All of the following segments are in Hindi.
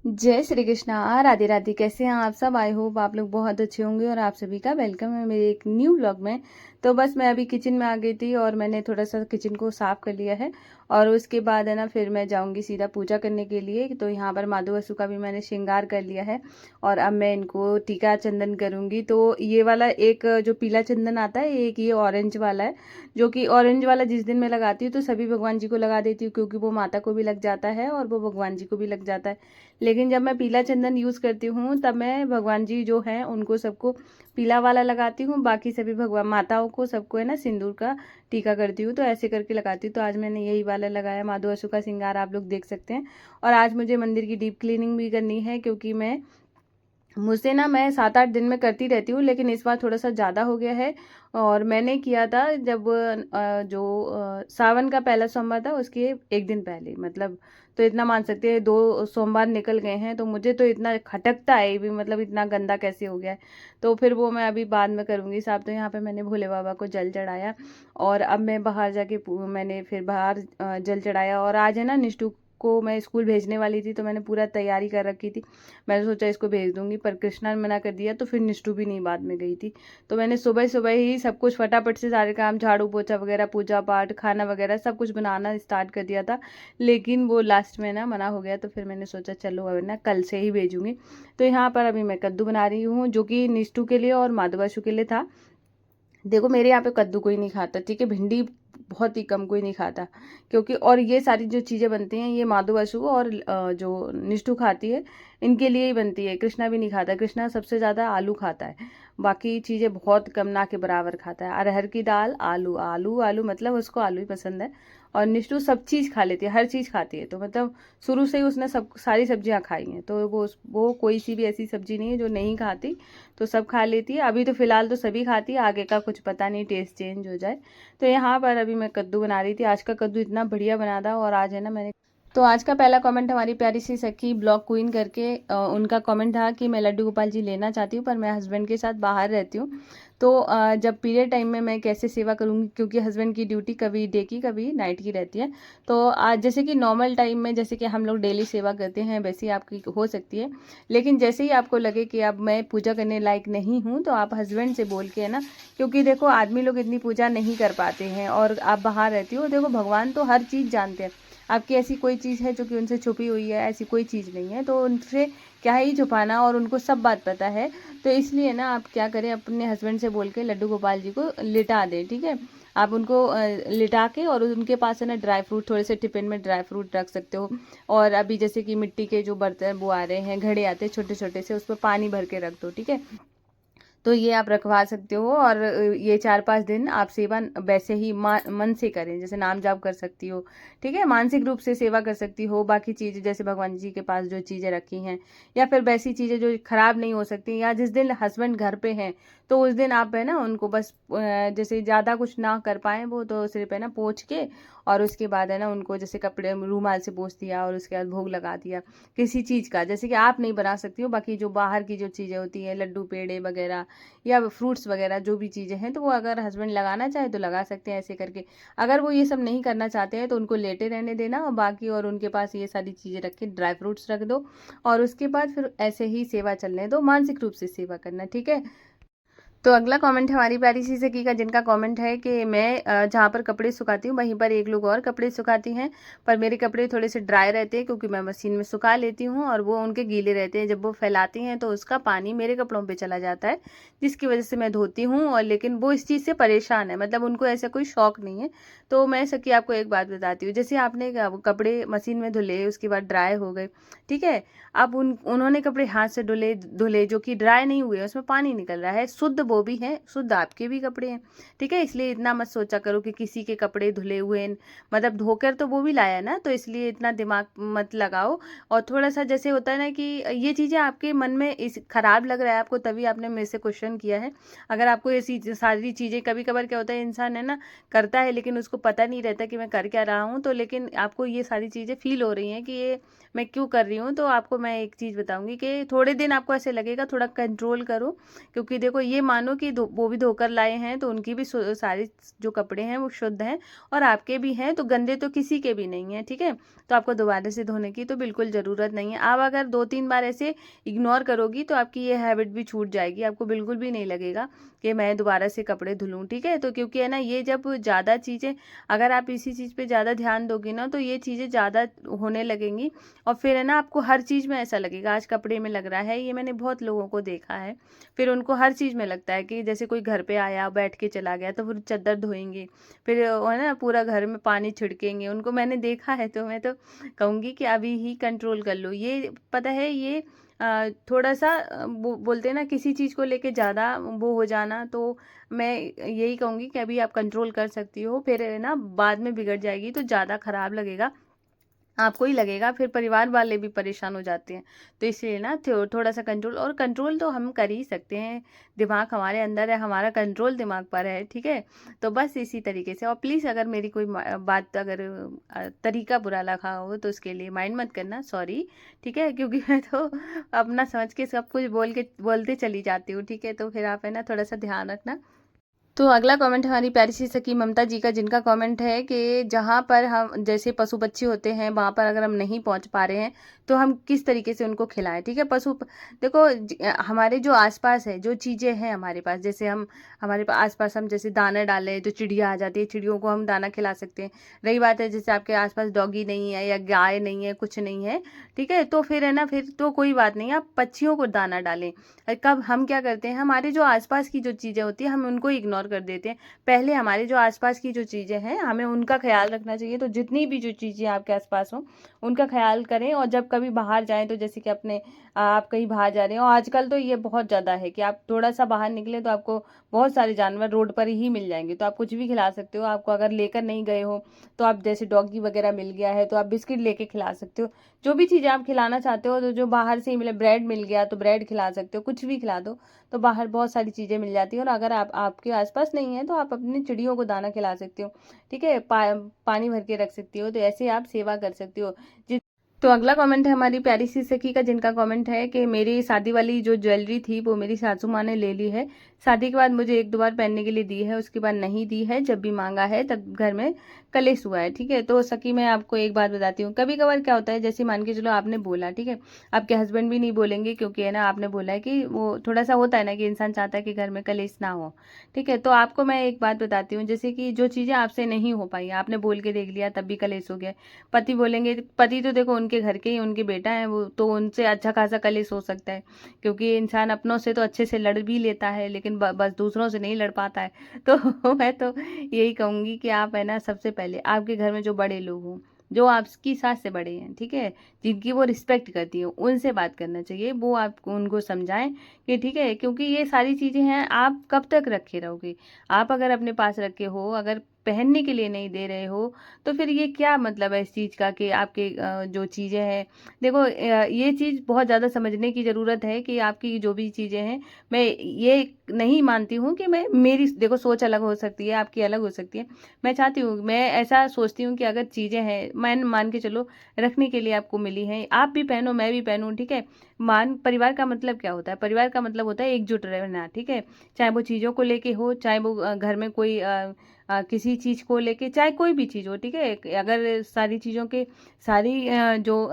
जय श्री कृष्णा, राधे राधे। कैसे हैं आप सब? आई होप आप लोग बहुत अच्छे होंगे और आप सभी का वेलकम है मेरे एक न्यू ब्लॉग में। तो बस मैं अभी किचन में आ गई थी और मैंने थोड़ा सा किचन को साफ कर लिया है और उसके बाद है ना फिर मैं जाऊंगी सीधा पूजा करने के लिए। तो यहाँ पर माधव वसु का भी मैंने श्रृंगार कर लिया है और अब मैं इनको टीका चंदन करूंगी। तो ये वाला एक जो पीला चंदन आता है, एक ये ऑरेंज वाला है, जो कि ऑरेंज वाला जिस दिन मैं लगाती हूँ तो सभी भगवान जी को लगा देती हूँ, क्योंकि वो माता को भी लग जाता है और वो भगवान जी को भी लग जाता है। लेकिन जब मैं पीला चंदन यूज़ करती हूँ तब मैं भगवान जी जो हैं उनको सबको पीला वाला लगाती हूँ, बाकी सभी भगवान माताओं को सबको है ना सिंदूर का टीका करती हूँ। तो ऐसे करके लगाती हूँ। तो आज मैंने यही वाला लगाया, माधव असु का श्रृंगार आप लोग देख सकते हैं। और आज मुझे मंदिर की डीप क्लीनिंग भी करनी है, क्योंकि मुझसे ना मैं 7-8 दिन में करती रहती हूँ, लेकिन इस बार थोड़ा सा ज़्यादा हो गया है। और मैंने किया था जब सावन का पहला सोमवार था, उसके एक दिन पहले, मतलब तो इतना मान सकते हैं 2 सोमवार निकल गए हैं। तो मुझे तो इतना खटकता है भी, मतलब इतना गंदा कैसे हो गया है। तो फिर वो मैं अभी बाद में करूँगी साहब। तो यहाँ पे मैंने भोले बाबा को जल चढ़ाया और अब मैं बाहर जाके मैंने फिर बाहर जल चढ़ाया। और आज है ना निष्ठू को मैं स्कूल भेजने वाली थी, तो मैंने पूरा तैयारी कर रखी थी। मैंने सोचा इसको भेज दूंगी, पर कृष्णा ने मना कर दिया, तो फिर निष्ठू भी नहीं बाद में गई थी। तो मैंने सुबह सुबह ही सब कुछ फटाफट से सारे काम, झाड़ू पोछा वगैरह, पूजा पाठ, खाना वगैरह सब कुछ बनाना स्टार्ट कर दिया था। लेकिन वो लास्ट में ना मना हो गया, तो फिर मैंने सोचा चलो अब ना कल से ही भेजूंगी। तो यहाँ पर अभी मैं कद्दू बना रही हूँ, जो कि निष्ठू के लिए और माधवाशु के लिए था। देखो मेरे यहाँ पे कद्दू कोई नहीं खाता, ठीक है, भिंडी बहुत ही कम कोई नहीं खाता, क्योंकि और ये सारी जो चीज़ें बनती हैं ये माधव वसु और जो निष्ठू खाती है, इनके लिए ही बनती है। कृष्णा भी नहीं खाता। कृष्णा सबसे ज़्यादा आलू खाता है, बाकी चीज़ें बहुत कम, ना के बराबर खाता है। अरहर की दाल, आलू आलू आलू, मतलब उसको आलू ही पसंद है। और निष्ठू सब चीज़ खा लेती है, हर चीज़ खाती है। तो मतलब शुरू से ही उसने सब सारी सब्जियां खाई हैं, तो वो कोई सी भी ऐसी सब्जी नहीं है जो नहीं खाती, तो सब खा लेती है। अभी तो फिलहाल तो सभी खाती है, आगे का कुछ पता नहीं, टेस्ट चेंज हो जाए। तो यहाँ पर अभी मैं कद्दू बना रही थी। आज का कद्दू इतना बढ़िया बना था। और आज है ना मैंने, तो आज का पहला कमेंट हमारी प्यारी सी सखी ब्लॉग क्वीन करके, उनका कमेंट था कि मैं लड्डू गोपाल जी लेना चाहती हूँ, पर मैं हस्बैंड के साथ बाहर रहती हूँ। तो जब पीरियड टाइम में मैं कैसे सेवा करूँगी, क्योंकि हस्बैंड की ड्यूटी कभी डे की कभी नाइट की रहती है। तो आज जैसे कि नॉर्मल टाइम में जैसे कि हम लोग डेली सेवा करते हैं, वैसे ही आपकी हो सकती है। लेकिन जैसे ही आपको लगे कि अब मैं पूजा करने लायक नहीं हूँ, तो आप हस्बैंड से बोल के है ना, क्योंकि देखो आदमी लोग इतनी पूजा नहीं कर पाते हैं और आप बाहर रहती हो। देखो भगवान तो हर चीज़ जानते हैं, आपकी ऐसी कोई चीज़ है जो कि उनसे छुपी हुई है? ऐसी कोई चीज़ नहीं है, तो उनसे क्या ही छुपाना, और उनको सब बात पता है। तो इसलिए ना आप क्या करें, अपने हस्बैंड से बोल के लड्डू गोपाल जी को लिटा दें, ठीक है। आप उनको लिटा के, और उनके पास है ना ड्राई फ्रूट, थोड़े से टिफिन में ड्राई फ्रूट रख सकते हो। और अभी जैसे कि मिट्टी के जो बर्तन वो आ रहे हैं, घड़े आते हैं छोटे छोटे से, उस पर पानी भर के रख दो, ठीक है। तो ये आप रखवा सकते हो। और ये 4-5 दिन आप सेवा वैसे ही मन से करें, जैसे नाम जाप कर सकती हो, ठीक है, मानसिक रूप से सेवा कर सकती हो। बाकी चीज़ें जैसे भगवान जी के पास जो चीज़ें रखी हैं, या फिर वैसी चीज़ें जो खराब नहीं हो सकती, या जिस दिन हस्बैंड घर पे हैं तो उस दिन आप है ना उनको बस जैसे ज़्यादा कुछ ना कर पाएँ वो, तो सिर्फ है ना पोंछ के, और उसके बाद है ना उनको जैसे कपड़े रूमाल से पोंछ दिया और उसके बाद भोग लगा दिया किसी चीज़ का, जैसे कि आप नहीं बना सकती हो। बाकी जो बाहर की जो चीज़ें होती हैं, लड्डू पेड़े वगैरह या फ्रूट्स वगैरह जो भी चीज़ें हैं, तो वो अगर हस्बैंड लगाना चाहे तो लगा सकते हैं ऐसे करके। अगर वो ये सब नहीं करना चाहते हैं तो उनको लेटे रहने देना, और बाकी और उनके पास ये सारी चीज़ें रख के ड्राई फ्रूट्स रख दो, और उसके बाद फिर ऐसे ही सेवा चलने दो, मानसिक रूप से सेवा करना, ठीक है। तो अगला कमेंट हमारी प्यारी सी सखी का, जिनका कमेंट है कि मैं जहाँ पर कपड़े सुखाती हूँ वहीं पर एक लोग और कपड़े सुखाती हैं, पर मेरे कपड़े थोड़े से ड्राई रहते हैं, क्योंकि मैं मशीन में सुखा लेती हूँ और वो उनके गीले रहते हैं। जब वो फैलाती हैं तो उसका पानी मेरे कपड़ों पे चला जाता है, जिसकी वजह से मैं धोती हूँ। और लेकिन वो इस चीज़ से परेशान है, मतलब उनको ऐसा कोई शौक नहीं है। तो मैं सखी आपको एक बात बताती हूँ, जैसे आपने कपड़े मशीन में धुले, उसके बाद ड्राई हो गए, ठीक है। अब उन्होंने कपड़े हाथ से धुले धुले जो कि ड्राई नहीं हुए, उसमें पानी निकल रहा है, शुद्ध वो भी हैं, शुद्ध आपके भी कपड़े हैं, ठीक है। इसलिए इतना मत सोचा करो कि किसी के कपड़े धुले हुए, मतलब धोकर तो वो भी लाया ना, तो इसलिए इतना दिमाग मत लगाओ। और थोड़ा सा जैसे होता है ना कि ये चीज़ें आपके मन में इस खराब लग रहा है आपको, तभी आपने मेरे से क्वेश्चन किया है। अगर आपको ऐसी सारी चीज़ें, कभी कभार क्या होता है इंसान है ना करता है, लेकिन उसको पता नहीं रहता कि मैं कर क्या रहा हूँ, तो लेकिन आपको ये सारी चीज़ें फील हो रही हैं कि ये मैं क्यों कर रही हूँ, तो आपको मैं एक चीज़ बताऊंगी कि थोड़े दिन आपको ऐसे लगेगा, थोड़ा कंट्रोल करो। क्योंकि देखो ये मान मानो कि वो भी धोकर लाए हैं तो उनकी भी सारी जो कपड़े हैं वो शुद्ध हैं और आपके भी हैं, तो गंदे तो किसी के भी नहीं हैं, ठीक है। तो आपको दोबारा से धोने की तो बिल्कुल ज़रूरत नहीं है। आप अगर 2-3 बार ऐसे इग्नोर करोगी तो आपकी ये हैबिट भी छूट जाएगी, आपको बिल्कुल भी नहीं लगेगा कि मैं दोबारा से कपड़े धुलूँ, ठीक है। तो क्योंकि है ना, ये जब ज़्यादा चीज़ें, अगर आप इसी चीज़ पे ज़्यादा ध्यान दोगी ना तो ये चीज़ें ज़्यादा होने लगेंगी और फिर है ना आपको हर चीज़ में ऐसा लगेगा आज कपड़े में लग रहा है। ये मैंने बहुत लोगों को देखा है, फिर उनको हर चीज़ में लगता है कि जैसे कोई घर पे आया बैठ के चला गया तो फिर चादर धोएंगे, फिर है ना पूरा घर में पानी छिड़केंगे, उनको मैंने देखा है। तो मैं तो कहूँगी कि अभी ही कंट्रोल कर लो। ये पता है, ये थोड़ा सा बोलते हैं ना किसी चीज़ को लेके ज़्यादा वो हो जाना, तो मैं यही कहूँगी कि अभी आप कंट्रोल कर सकती हो, फिर है ना बाद में बिगड़ जाएगी तो ज़्यादा ख़राब लगेगा, आपको ही लगेगा, फिर परिवार वाले भी परेशान हो जाते हैं। तो इसलिए ना थोड़ा सा कंट्रोल, और कंट्रोल तो हम कर ही सकते हैं, दिमाग हमारे अंदर है, हमारा कंट्रोल दिमाग पर है, ठीक है। तो बस इसी तरीके से, और प्लीज़ अगर मेरी कोई बात अगर तरीका बुरा लगा हो तो उसके लिए माइंड मत करना, सॉरी, ठीक है। क्योंकि मैं तो अपना समझ के सब कुछ बोलते चली जाती हूँ, ठीक है। तो फिर आप है ना थोड़ा सा ध्यान रखना। तो अगला कमेंट हमारी प्यारी सी सखी ममता जी का, जिनका कमेंट है कि जहाँ पर हम जैसे पशु पक्षी होते हैं वहाँ पर अगर हम नहीं पहुँच पा रहे हैं तो हम किस तरीके से उनको खिलाएं, ठीक है। देखो हमारे जो आसपास है, जो चीज़ें हैं हमारे पास, जैसे हम हमारे आसपास हम जैसे दाना डालें तो चिड़िया आ जाती है, चिड़ियों को हम दाना खिला सकते हैं। रही बात है जैसे आपके आसपास डॉगी नहीं है या गाय नहीं है, कुछ नहीं है, ठीक है, तो फिर है ना, फिर तो कोई बात नहीं, आप पक्षियों को दाना डालें। कब हम क्या करते हैं, हमारे जो आसपास की जो चीज़ें होती हैं हम उनको इग्नोर कर देते हैं। पहले हमारे जो आसपास की जो चीज़ें हैं हमें उनका ख्याल रखना चाहिए। तो जितनी भी जो चीज़ें आपके आसपास हों उनका ख्याल करें, और जब कभी बाहर जाएं तो जैसे कि अपने आप कहीं बाहर जा रहे हो, आजकल तो ये बहुत ज़्यादा है कि आप थोड़ा सा बाहर निकले तो आपको बहुत सारे जानवर रोड पर ही मिल जाएंगे, तो आप कुछ भी खिला सकते हो। आपको अगर लेकर नहीं गए हो तो आप जैसे डॉगी वगैरह मिल गया है तो आप बिस्किट लेके खिला सकते हो। जो भी चीज़ें आप खिलाना चाहते हो, तो जो बाहर से ही मिले, ब्रेड मिल गया तो ब्रेड खिला सकते हो, कुछ भी खिला दो। तो बाहर बहुत सारी चीज़ें मिल जाती हैं, और अगर आपके आसपास नहीं है तो आप अपनी चिड़ियों को दाना खिला सकते हो, ठीक है। पानी भर के रख सकती हो, तो ऐसे आप सेवा कर सकती हो। तो अगला कमेंट है हमारी प्यारी सी सखी का, जिनका कमेंट है कि मेरी शादी वाली जो ज्वेलरी थी वो मेरी सासू माँ ने ले ली है। शादी के बाद मुझे 1-2 बार पहनने के लिए दी है, उसके बाद नहीं दी है। जब भी मांगा है तब घर में कलेश हुआ है, ठीक है। तो सखी मैं आपको एक बात बताती हूँ, कभी कभार क्या होता है, जैसे मान के चलो आपने बोला, ठीक है, आपके हस्बैंड भी नहीं बोलेंगे क्योंकि है ना आपने बोला है कि वो थोड़ा सा होता है ना कि इंसान चाहता है कि घर में कलेश ना हो, ठीक है। तो आपको मैं एक बात बताती हूँ, जैसे कि जो चीज़ें आपसे नहीं हो पाई, आपने बोल के देख लिया तब भी कलेश हो गया। पति बोलेंगे, पति तो देखो उनके घर के ही उनके बेटा है, वो तो उनसे अच्छा खासा कलेश हो सकता है, क्योंकि इंसान अपनों से तो अच्छे से लड़ भी लेता है लेकिन बस दूसरों से नहीं लड़ पाता है। तो मैं तो यही कहूँगी कि आप है ना सबसे पहले आपके घर में जो बड़े लोग हों, जो आपकी सास से बड़े हैं, ठीक है, जिनकी वो रिस्पेक्ट करती हो, उनसे बात करना चाहिए। वो आपको उनको समझाएं कि ठीक है, क्योंकि ये सारी चीज़ें हैं, आप कब तक रखे रहोगे। आप अगर अपने पास रखे हो, अगर पहनने के लिए नहीं दे रहे हो, तो फिर ये क्या मतलब है इस चीज़ का कि आपके जो चीज़ें हैं, देखो ये चीज़ बहुत ज़्यादा समझने की ज़रूरत है कि आपकी जो भी चीज़ें हैं, मैं ये नहीं मानती हूँ कि मैं, मेरी देखो सोच अलग हो सकती है, आपकी अलग हो सकती है। मैं चाहती हूँ, मैं ऐसा सोचती हूँ कि अगर चीज़ें हैं, मैं मान के चलो रखने के लिए आपको मिली हैं, आप भी पहनो मैं भी पहनूँ, ठीक है। परिवार का मतलब क्या होता है, परिवार का मतलब होता है एकजुट रहना, ठीक है। चाहे वो चीज़ों को लेके हो, चाहे वो घर में कोई किसी चीज़ को लेके, चाहे कोई भी चीज़ हो, ठीक है। अगर सारी चीज़ों के सारी जो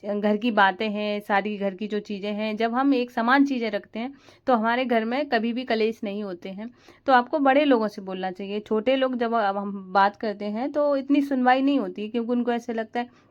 घर की बातें हैं, सारी घर की जो चीज़ें हैं, जब हम एक समान चीज़ें रखते हैं तो हमारे घर में कभी भी कलेश नहीं होते हैं। तो आपको बड़े लोगों से बोलना चाहिए। छोटे लोग जब अब हम बात करते हैं तो इतनी सुनवाई नहीं होती, क्योंकि उनको ऐसे लगता है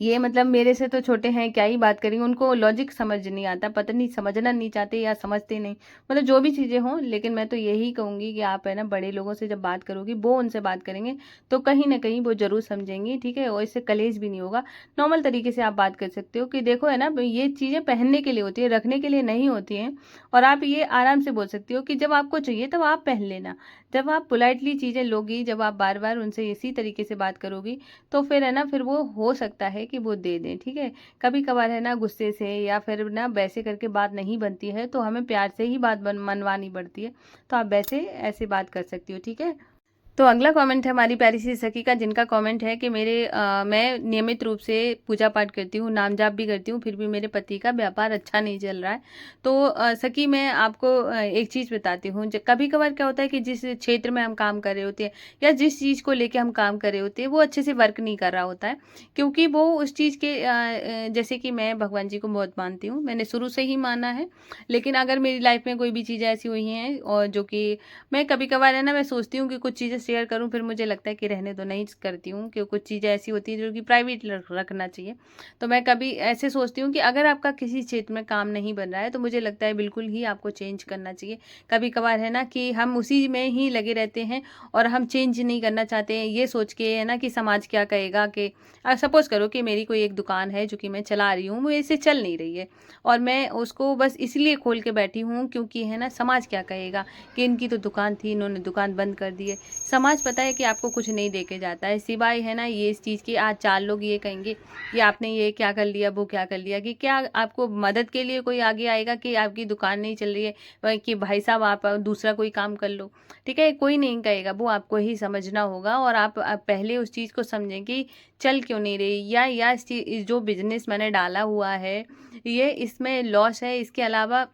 ये मतलब मेरे से तो छोटे हैं, क्या ही बात करेंगे, उनको लॉजिक समझ नहीं आता, पता नहीं समझना नहीं चाहते या समझते नहीं, मतलब जो भी चीज़ें हों। लेकिन मैं तो यही कहूँगी कि आप है ना बड़े लोगों से जब बात करोगी, वो उनसे बात करेंगे तो कहीं ना कहीं वो जरूर समझेंगी, ठीक है। और इससे कलेश भी नहीं होगा। नॉर्मल तरीके से आप बात कर सकते हो कि देखो है ना, ये चीज़ें पहनने के लिए होती है, रखने के लिए नहीं होती हैं। और आप ये आराम से बोल सकती हो कि जब आपको चाहिए तब आप पहन लेना। जब आप पोलाइटली चीज़ें लोगी, जब आप बार बार उनसे इसी तरीके से बात करोगी, तो फिर है ना, फिर वो हो सकता है कि वो दे दें, ठीक है। कभी कभार है ना गुस्से से या फिर ना वैसे करके बात नहीं बनती है, तो हमें प्यार से ही बात मनवानी पड़ती है। तो आप वैसे ऐसे बात कर सकती हो, ठीक है। तो अगला कमेंट है हमारी प्यारी सी सखी का, जिनका कमेंट है कि मैं नियमित रूप से पूजा पाठ करती हूँ, नाम जाप भी करती हूँ, फिर भी मेरे पति का व्यापार अच्छा नहीं चल रहा है। तो सखी, मैं आपको एक चीज़ बताती हूँ। कभी कभार क्या होता है कि जिस क्षेत्र में हम काम कर रहे होते हैं या जिस चीज़ को लेके हम काम कर रहे होते हैं वो अच्छे से वर्क नहीं कर रहा होता है, क्योंकि वो उस चीज़ के जैसे कि मैं भगवान जी को बहुत मानती हूँ, मैंने शुरू से ही माना है। लेकिन अगर मेरी लाइफ में कोई भी चीज़ें ऐसी हुई हैं और जो कि मैं कभी कभार है ना, मैं सोचती हूँ कि कुछ चीज़ें शेयर करूँ, फिर मुझे लगता है कि रहने दो, नहीं करती हूँ, कि कुछ चीज़ें ऐसी होती हैं जो कि प्राइवेट रखना चाहिए। तो मैं कभी ऐसे सोचती हूँ कि अगर आपका किसी क्षेत्र में काम नहीं बन रहा है तो मुझे लगता है बिल्कुल ही आपको चेंज करना चाहिए। कभी कभार है ना कि हम उसी में ही लगे रहते हैं और हम चेंज नहीं करना चाहते हैं, ये सोच के है ना कि समाज क्या कहेगा। कि सपोज करो कि मेरी कोई एक दुकान है जो कि मैं चला रही हूँ, वो ऐसे चल नहीं रही है और मैं उसको बस इसलिए खोल के बैठी हूँ क्योंकि है ना समाज क्या कहेगा कि इनकी तो दुकान थी, इन्होंने दुकान बंद कर दी है। समाज पता है कि आपको कुछ नहीं दे के जाता है, सिवाय है ना ये इस चीज़ की, आज 4 लोग ये कहेंगे कि आपने ये क्या कर लिया, वो क्या कर लिया, कि क्या आपको मदद के लिए कोई आगे आएगा कि आपकी दुकान नहीं चल रही है, कि भाई साहब आप दूसरा कोई काम कर लो। ठीक है, कोई नहीं कहेगा, वो आपको ही समझना होगा और आप पहले उस चीज़ को समझें कि चल क्यों नहीं रही, या इस चीज़ जो बिजनेस मैंने डाला हुआ है ये इसमें लॉस है, इसके अलावा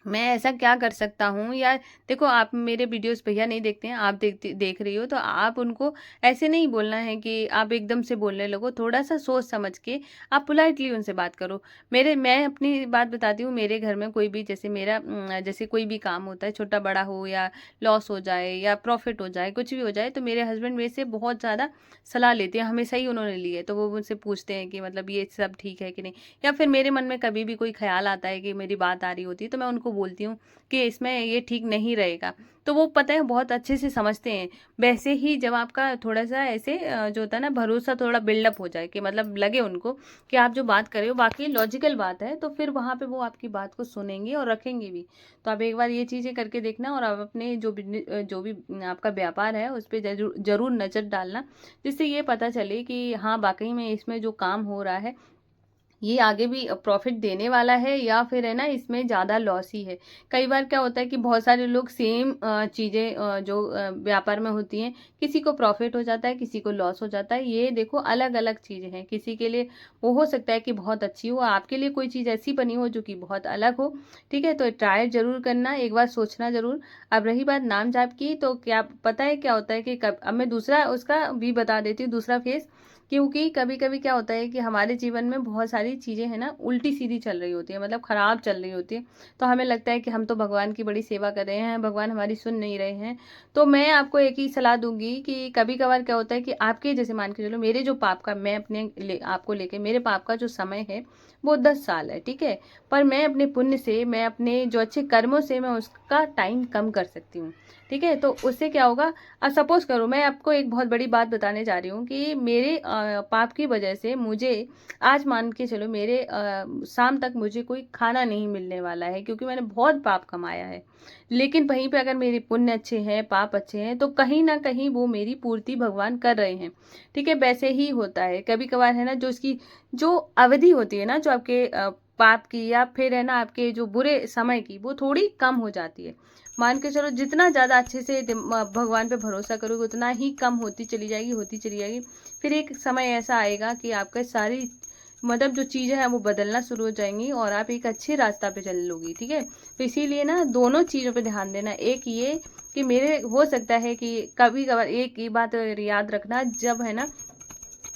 मैं ऐसा क्या कर सकता हूँ। या देखो, आप मेरे वीडियोस भैया नहीं देखते हैं, आप देख रही हो, तो आप उनको ऐसे नहीं बोलना है कि आप एकदम से बोलने लगो, थोड़ा सा सोच समझ के आप पोलाइटली उनसे बात करो। मैं अपनी बात बताती हूँ, मेरे घर में कोई भी जैसे कोई भी काम होता है, छोटा बड़ा हो या लॉस हो जाए या प्रॉफिट हो जाए, कुछ भी हो जाए, तो मेरे हस्बैंड मेरे से बहुत ज़्यादा सलाह लेते हैं, हमेशा ही उन्होंने ली है। तो वो मुझसे पूछते हैं कि मतलब ये सब ठीक है कि नहीं, या फिर मेरे मन में कभी भी कोई ख्याल आता है कि मेरी बात आ रही होती है तो मैं उनको बोलती हूँ कि इसमें ये ठीक नहीं रहेगा। तो वो पता है बहुत अच्छे से समझते हैं। वैसे ही जब आपका थोड़ा सा ऐसे जो होता है ना, भरोसा थोड़ा बिल्डअप हो जाए कि मतलब लगे उनको कि आप जो बात कर रहे हो वाकई लॉजिकल बात है, तो फिर वहाँ पे वो आपकी बात को सुनेंगे और रखेंगे भी। तो आप एक बार ये चीज़ें करके देखना और आप अपने जो भी आपका व्यापार है उस पर जरूर जरूर नज़र डालना, जिससे ये पता चले कि हाँ वाकई में इसमें जो काम हो रहा है ये आगे भी प्रॉफिट देने वाला है या फिर है ना इसमें ज़्यादा लॉस ही है। कई बार क्या होता है कि बहुत सारे लोग सेम चीज़ें जो व्यापार में होती हैं, किसी को प्रॉफिट हो जाता है, किसी को लॉस हो जाता है। ये देखो अलग अलग चीज़ें हैं, किसी के लिए वो हो सकता है कि बहुत अच्छी हो, आपके लिए कोई चीज़ ऐसी बनी हो जो कि बहुत अलग हो। ठीक है, तो ट्राई जरूर करना, एक बार सोचना जरूर। अब रही बात नाम जाप की, तो क्या पता है क्या होता है कि अब मैं दूसरा उसका भी बता देती हूँ, दूसरा फेस। क्योंकि कभी कभी क्या होता है कि हमारे जीवन में बहुत सारी चीज़ें हैं ना उल्टी सीधी चल रही होती है, मतलब खराब चल रही होती है। तो हमें लगता है कि हम तो भगवान की बड़ी सेवा कर रहे हैं, भगवान हमारी सुन नहीं रहे हैं। तो मैं आपको एक ही सलाह दूंगी कि कभी कभार क्या होता है कि आपके जैसे मान के चलो, मेरे जो पाप का मैं आपको लेके, मेरे पाप का जो समय है वो 10 साल है, ठीक है। पर मैं अपने पुण्य से, मैं अपने जो अच्छे कर्मों से मैं उसका टाइम कम कर सकती हूँ। ठीक है, तो उससे क्या होगा, सपोज करो, मैं आपको एक बहुत बड़ी बात बताने जा रही हूँ कि मेरे पाप की वजह से मुझे आज मान के चलो मेरे शाम तक मुझे कोई खाना नहीं मिलने वाला है, क्योंकि मैंने बहुत पाप कमाया है। लेकिन वहीं पे अगर मेरे पुण्य अच्छे हैं, पाप अच्छे हैं, तो कहीं ना कहीं वो मेरी पूर्ति भगवान कर रहे हैं। ठीक है, वैसे ही होता है कभी कभार है ना, जो इसकी जो अवधि होती है ना, जो आपके पाप की या फिर है ना आपके जो बुरे समय की, वो थोड़ी कम हो जाती है। मान के चलो जितना ज़्यादा अच्छे से भगवान पे भरोसा करोगे उतना ही कम होती चली जाएगी, होती चली जाएगी। फिर एक समय ऐसा आएगा कि आपका सारी मतलब जो चीज़ें हैं वो बदलना शुरू हो जाएंगी और आप एक अच्छे रास्ता पे चल लोगी। ठीक है, तो इसीलिए ना दोनों चीज़ों पे ध्यान देना। एक ये कि मेरे हो सकता है कि कभी कभार एक ही बात याद रखना, जब है ना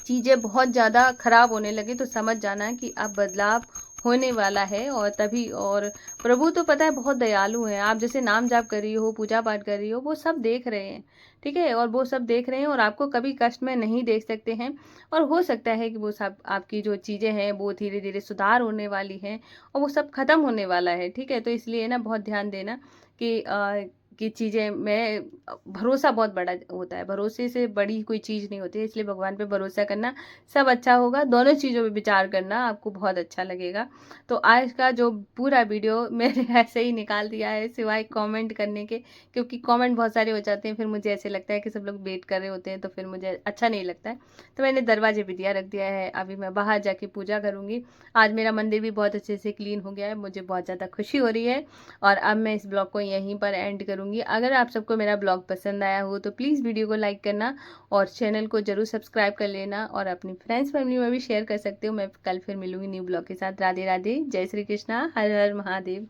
चीज़ें बहुत ज़्यादा खराब होने लगे तो समझ जाना कि अब बदलाव होने वाला है। और तभी, और प्रभु तो पता है बहुत दयालु हैं, आप जैसे नाम जाप कर रही हो, पूजा पाठ कर रही हो, वो सब देख रहे हैं। ठीक है, और वो सब देख रहे हैं और आपको कभी कष्ट में नहीं देख सकते हैं। और हो सकता है कि वो सब आपकी जो चीज़ें हैं वो धीरे धीरे सुधार होने वाली हैं और वो सब खत्म होने वाला है। ठीक है, तो इसलिए ना बहुत ध्यान देना कि चीज़ें में भरोसा बहुत बड़ा होता है, भरोसे से बड़ी कोई चीज़ नहीं होती है। इसलिए भगवान पे भरोसा करना, सब अच्छा होगा। दोनों चीज़ों पे विचार करना, आपको बहुत अच्छा लगेगा। तो आज का जो पूरा वीडियो मैंने ऐसे ही निकाल दिया है, सिवाय कमेंट करने के, क्योंकि कमेंट बहुत सारे हो जाते हैं, फिर मुझे ऐसे लगता है कि सब लोग वेट कर रहे होते हैं, तो फिर मुझे अच्छा नहीं लगता है। तो मैंने दरवाजे पे दिया रख दिया है, अभी मैं बाहर जाके पूजा करूँगी। आज मेरा मंदिर भी बहुत अच्छे से क्लीन हो गया है, मुझे बहुत ज़्यादा खुशी हो रही है। और अब मैं इस ब्लॉग को यहीं पर एंड करूँगी। करूँगी। अगर आप सबको मेरा ब्लॉग पसंद आया हो तो प्लीज़ वीडियो को लाइक करना और चैनल को ज़रूर सब्सक्राइब कर लेना और अपनी फ्रेंड्स फैमिली में भी शेयर कर सकते हो। मैं कल फिर मिलूँगी न्यू ब्लॉग के साथ। राधे राधे, जय श्री कृष्णा, हर हर महादेव।